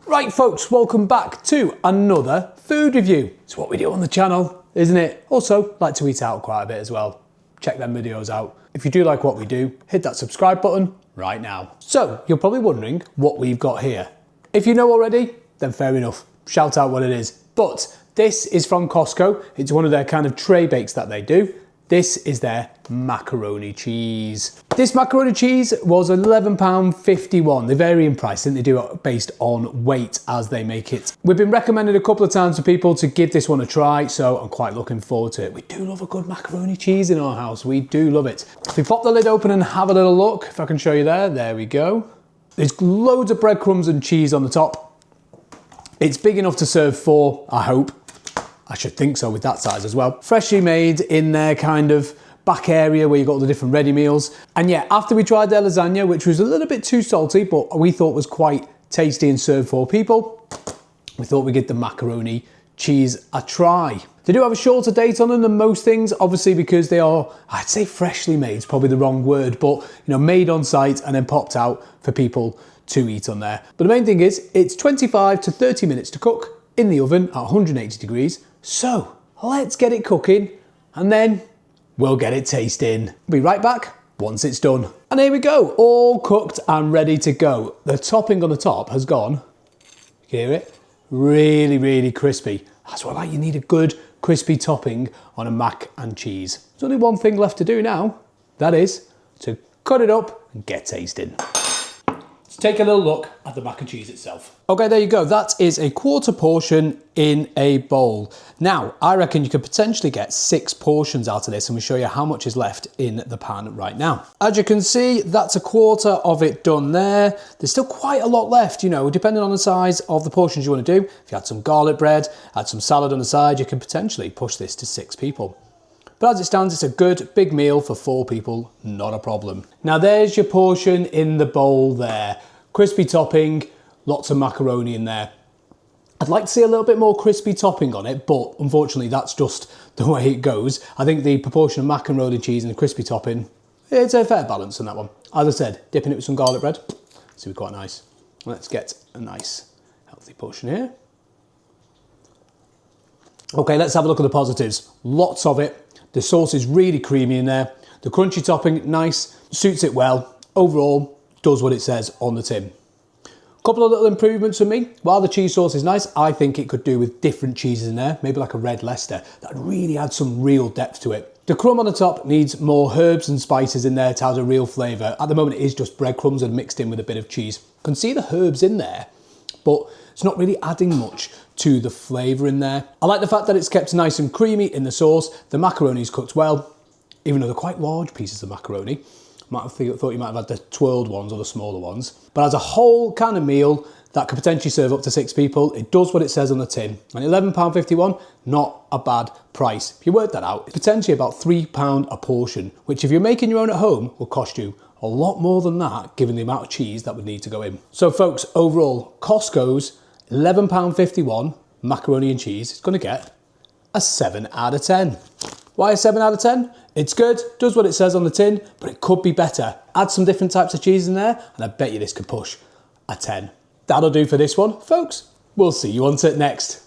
Right folks, welcome back to another food review. It's what we do on the channel, isn't it? Also, like to eat out quite a bit as well. Check them videos out. If you do like what we do, hit that subscribe button right now. So, you're probably wondering what we've got here. If you know already, then fair enough. Shout out what it is. But this is from Costco. It's one of their kind of tray bakes that they do. This is their macaroni cheese. This macaroni cheese was £11.51. They vary in price, and they do it based on weight as they make it. We've been recommended a couple of times for people to give this one a try, so I'm quite looking forward to it. We do love a good macaroni cheese in our house. We do love it. If we pop the lid open and have a little look, if I can show you there we go. There's loads of breadcrumbs and cheese on the top. It's big enough to serve four, I hope. I should think so with that size as well. Freshly made in their kind of back area where you got all the different ready meals. And yeah, after we tried their lasagna, which was a little bit too salty, but we thought was quite tasty and served for people, we thought we'd give the macaroni cheese a try. They do have a shorter date on them than most things, obviously because they are, I'd say freshly made, is probably the wrong word, but you know, made on site and then popped out for people to eat on there. But the main thing is, it's 25 to 30 minutes to cook in the oven at 180 degrees. So let's get it cooking and then we'll get it tasting. Be right back once it's done. And here we go, all cooked and ready to go. The topping on the top has gone, you can hear it, really, really crispy. That's what I like, you need a good crispy topping on a mac and cheese. There's only one thing left to do now, that is to cut it up and get tasting. Let's take a little look at the mac and cheese itself. Okay, there you go. That is a quarter portion in a bowl. Now, I reckon you could potentially get 6 portions out of this, and we'll show you how much is left in the pan right now. As you can see, that's a quarter of it done there. There's still quite a lot left, you know, depending on the size of the portions you want to do. If you had some garlic bread, add some salad on the side, you can potentially push this to 6 people. But as it stands, it's a good big meal for 4 people, not a problem. Now there's your portion in the bowl there. Crispy topping, lots of macaroni in there. I'd like to see a little bit more crispy topping on it, but unfortunately that's just the way it goes. I think the proportion of macaroni cheese and the crispy topping, it's a fair balance on that one. As I said, dipping it with some garlic bread, it's gonna be quite nice. Let's get a nice healthy portion here. Okay, let's have a look at the positives. Lots of it. The sauce is really creamy in there. The crunchy topping, nice, suits it well. Overall, does what it says on the tin. Couple of little improvements for me. While the cheese sauce is nice, I think it could do with different cheeses in there, maybe like a red Leicester. That really adds some real depth to it. The crumb on the top needs more herbs and spices in there to add a real flavour. At the moment, it is just breadcrumbs and mixed in with a bit of cheese. You can see the herbs in there, but it's not really adding much to the flavour in there. I like the fact that it's kept nice and creamy in the sauce. The macaroni's cooked well, even though they're quite large pieces of macaroni. Might have thought you might have had the twirled ones or the smaller ones. But as a whole kind of meal that could potentially serve up to 6 people, it does what it says on the tin. And £11.51, not a bad price. If you work that out, it's potentially about £3 a portion, which if you're making your own at home, will cost you a lot more than that, given the amount of cheese that would need to go in. So folks, overall, Costco's £11.51 macaroni and cheese is gonna get a 7 out of 10. Why a 7 out of 10? It's good, does what it says on the tin, but it could be better. Add some different types of cheese in there, and I bet you this could push a 10. That'll do for this one, folks. We'll see you on to it next.